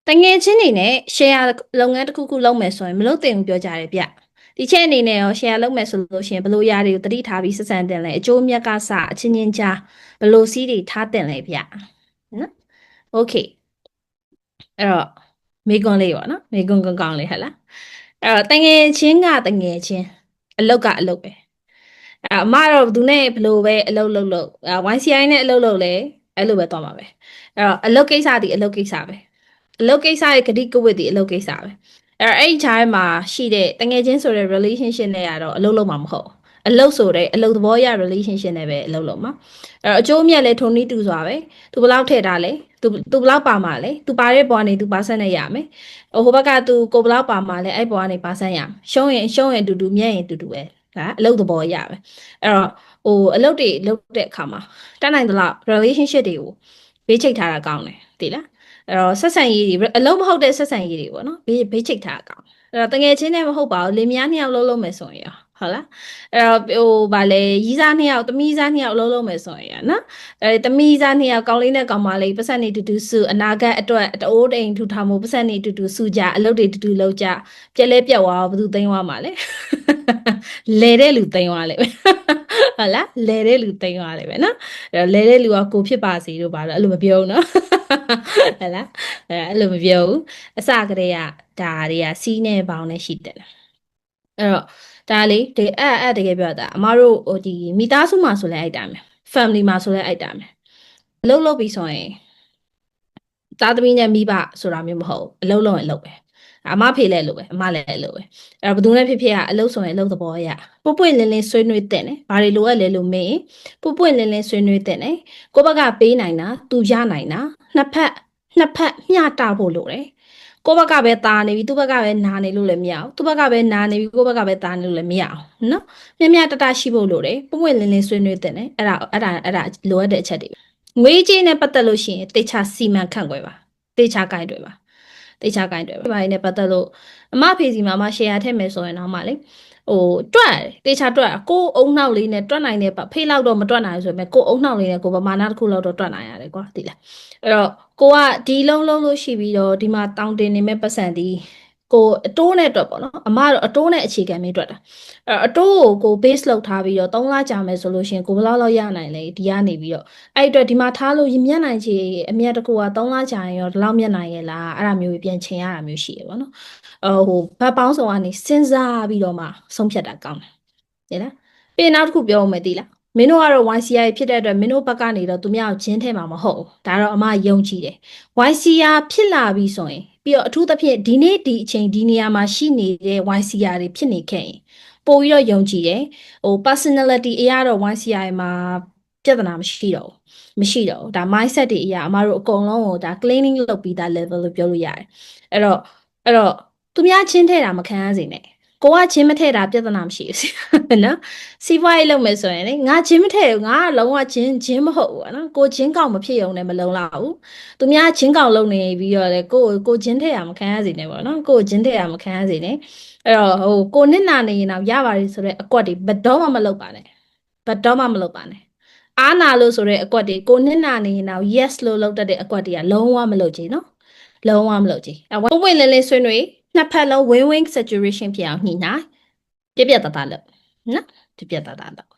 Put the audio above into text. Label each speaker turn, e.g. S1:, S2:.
S1: တငယ်ချင်းတွေနဲ့ share လုပ်ငန်းတစ်ခုခုလုပ်မယ်ဆိုရင်မလုပ်သင့်ဘူးပြောကြတယ်ဗျဒီချက်အနေနဲ့ရော share လုပ်မယ်ဆိုလို့ရှိရင်ဘယ်လိုအရာတွေကိုသတိထားပြီးဆက်ဆံတင်လဲအကျိုးအမြတ်ကစအချင်းချင်းကြားဘယ်လိုစီးတွေထားတင်လဲဗျနော် okay အဲ့တော့မိကွန်းလေးပေါ့နော်မိကွန်းကောင်းလေးဟဲ့လားအဲ့တော့တငယ်ချင်းကတငယ်ချင်းအလုပ်ကအလုပ်ပဲအမတော့သူနဲ့ဘယ်လိုပဲအလုပ်လုပ် YCI နဲ့အလုပ်လုပ်လဲအဲ့လိုပဲသွားမှာပဲအဲ့တော့အလုပ်ကိစ္စတည်အလုပ်ကိစ္စပဲအလုပ်ကိစ္စရဲ့ဂတိကဝတ်တည်အလုပ်ကိစ္စပဲအဲ့ဒီဂျားမှာရှိတဲ့တငယ်ချင်းဆိုတဲ့ relationship နဲ့ကတော့အလုပ်လုပ်မှာမဟုတ်အလုပ်ဆိုတဲ့အလုပ်သဘောရ relationship နဲ့ပဲအလုပ်လုပ်မှာအဲ့တော့အကျိုးအမြတ်လည်းထုံနည်းတူစွာပဲသူဘယ်လောက်ထည့်ထားလဲသူဘယ်လောက်ပါမှာလဲသူပါတဲ့ဘွားနေသူပါဆက်နဲ့ရမယ်ဟိုဘက်ကသူကိုဘယ်လောက်ပါမှာလဲအဲ့ဘွားနေပါဆက်ရမယ်ရှုံးရင်အတူတူမြတ်ရင်အတူတူပဲဒါအလုပ်သဘောရပဲအဲ့တော့အလုပ်တွေလုပ်တဲ့အခါမှာတတ်နိုင်သလောက် relationship တွေကိုဘေးချိတ်ထားတာကောင်းတယ်သိလားအဲ့တော့ဆက်ဆံရေးတွေအလုံးမဟုတ်တဲ့ဆက်ဆံရေးတွေပေါ့နော်ဘေးချိတ်ထားတာကောင်းအဲ့တော့တငယ်ချင်းနဲ့မဟုတ်ပါဘူးလင်မယားနှစ်ယောက်လုံးမယ်ဆိုရင်ရောဟုတ်လားအဲ့တော့ဗာလေရီးစားနှစ်ယောက်သမီးစားနှစ်ယောက်လုံးမယ်ဆိုရင်ရနော်သမီးစားနှစ်ယောက်ကောင်းလေးနဲ့ကောင်းမလေးပတ်စံနေတူတူစုအနာဂတ်အတွက်တအိုးတိမ်ထူထောင်မှုပတ်စံနေတူတူစုကြအလုပ်တွေတူတူလုပ်ကြပြက်လဲပြက်သွားဘယ်သူသိမ်းသွားမှာလဲလဲတဲ့လူသိမ်းသွားလေပဲဟုတ်လားလဲတဲ့လူသိမ်းသွားလေပဲနော်အဲ့တော့လဲတဲ့လူကကိုဖြစ်ပါစေတို့ပါတော့အဲ့လိုမပြောဘူးနော်ဟုတ်လားအဲ့လိုမပြောဘူးအစကတည်းကဒါတွေကစီးနေပေါင်းနဲ့ရှိတယ်အဲ့တော့ဒါလေဒီတကယ်ပြောတာအမတို့ဟိုဒီမိသားစုမှာဆိုလဲအဲ့တိုင်းပဲ family မှာဆိုလဲအဲ့တိုင်းပဲအလုပ်လုပ်ပြီးဆိုရင်သားသမီးနဲ့မိဘဆိုတာမျိုးမဟုတ်အလုပ်လုပ်ရင်အလုပ်ပဲအမဖေလည်းလို့ပဲအမလည်းလို့ပဲအဲ့တော့ဘယ်သူနဲ့ဖြစ်ဖြစ်ကအလုပ်ဆိုရင်အလုပ်သဘောရပွပွင့်လင်းလင်းဆွေးနွေးတဲ့နဲ့ဘာတွေလိုအပ်လဲလို့မေးပွပွင့်လင်းလင်းဆွေးနွေးတဲ့နဲ့ကိုဘက်ကပေးနိုင်တာသူရနိုင်တာနှစ်ဖက်မျှတဖို့လိုတယ်ကိုဘက်ကပဲတာနေပြီသူဘက်ကပဲနာနေလို့လည်းမရအောင်သူဘက်ကပဲနာနေပြီကိုဘက်ကပဲတာနေလို့လည်းမရအောင်နော်မျှတရှိဖို့လိုတယ်ပွပွင့်လင်းလင်းဆွေးနွေးတဲ့နဲ့အဲ့ဒါလိုအပ်တဲ့အချက်တွေငွေကြေးနဲ့ပတ်သက်လို့ရှိရင်တေချာစီမံခန့်ခွဲပါတေချာကိုင်းတွေပါတေချာကိုင်းတွေပါဘာနဲ့ပတ်သက်လို့အမဖေစီမှာမ share ထည့်မယ်ဆိုရင်တော့မှလေတွက်တေချာတွက်ကိုအုံနှောက်လေးနဲ့တွက်နိုင်တဲ့ဖေးလောက်တော့မတွက်နိုင်ဆိုပေမဲ့ကိုအုံနှောက်လေးနဲ့ကိုပမာဏတစ်ခုလောက်တော့တွက်နိုင်ရတယ်ကွာသိလားအဲ့တော့ကိုကဒီလုံးလုံးလို့ရှိပြီးတော့ဒီမှာတောင်းတင်နေမဲ့ပတ်စံဒီကိုအတိုးနဲ့တွက်ပေါ့နော်အမတော့အတိုးနဲ့အခြေခံပြီးတွက်တာအဲ့အတိုးကို base လောက်ထားပြီးတော့3လကြာမယ်ဆိုလို့ရှိရင်ကိုဘယ်လောက်ရနိုင်လဲဒီကနေပြီးတော့အဲ့အတွက်ဒီမှာထားလို့မြတ်နိုင်ချေအမြတ်တကူက3လကြာရင်ရောဒီလောက်မြတ်နိုင်ရဲ့လားအဲ့ဒါမျိုးပြန်ချိန်ရတာမျိုးရှိရပေါ့နော်ဘတ်ပေါင်းဆောင်ကနေစဉ်းစားပြီးတော့မှဆုံးဖြတ်တာကောင်းတယ်တဲ့ပြီးနောက်တစ်ခုပြောအောင်မယ်သိလားမင်းတို့ကတော့ YCI ဖြစ်တဲ့အတွက်မင်းတို့ဘက်ကနေတော့သူများကိုဂျင်းထဲမှာမဟုတ်ဒါတော့အမယုံကြည်တယ် YCR ဖြစ်လာပြီဆိုရင်ပြီးတော့အထူးသဖြင့်ဒီနေ့ဒီအချိန်ဒီနေရာမှာရှိနေတဲ့ YCR တွေဖြစ်နေခဲ့ရင်ပို့ပြီးတော့ယုံကြည်တယ်personality အရာတော့ YCI မှာပြဿနာမရှိတော့ဘူးဒါ mindset တွေအရာအမတို့အကုန်လုံးကိုဒါ cleaning လုပ်ပြီးသား level လို့ပြောလို့ရတယ်အဲ့တော့သူများချင်းထဲတာမခံရစေနဲ့ကိုကချင်းမထဲတာပြဿနာမရှိဘူးနော်စီးပွားရေးလုပ်မယ်ဆိုရင်လေငါချင်းမထဲဘူးငါကလုံးဝချင်းမဟုတ်ဘူးနော်ကိုချင်းကောင်မဖြစ်ုံနဲ့မလုံလောက်ဘူးသူများချင်းကောင်လုံနေပြီးတော့လေကိုချင်းထဲတာမခံရစေနဲ့ပေါ့နော်ကိုချင်းထဲတာမခံရစေနဲ့အဲ့တော့ကိုနစ်နာနေရင်တော့ရပါတယ်ဆိုတော့အကွက်တွေဘယ်တော့မှမလုပ်ပါနဲ့အားနာလို့ဆိုတဲ့အကွက်တွေကိုနစ်နာနေရင်တော့ yes လို့လုပ်တတ်တဲ့အကွက်တွေကလုံးဝမလုပ်ချင်နော်လုံးဝမလုပ်ချင်ပွင့်ပွင့်လင်းလင်းဆွေးနွေးနှစ်ဖက်လုံး win-win situation ဖြစ်အောင်ညှိနှိုင်းပြပြတသားလုပ်နော်ပြပြတသားလုပ်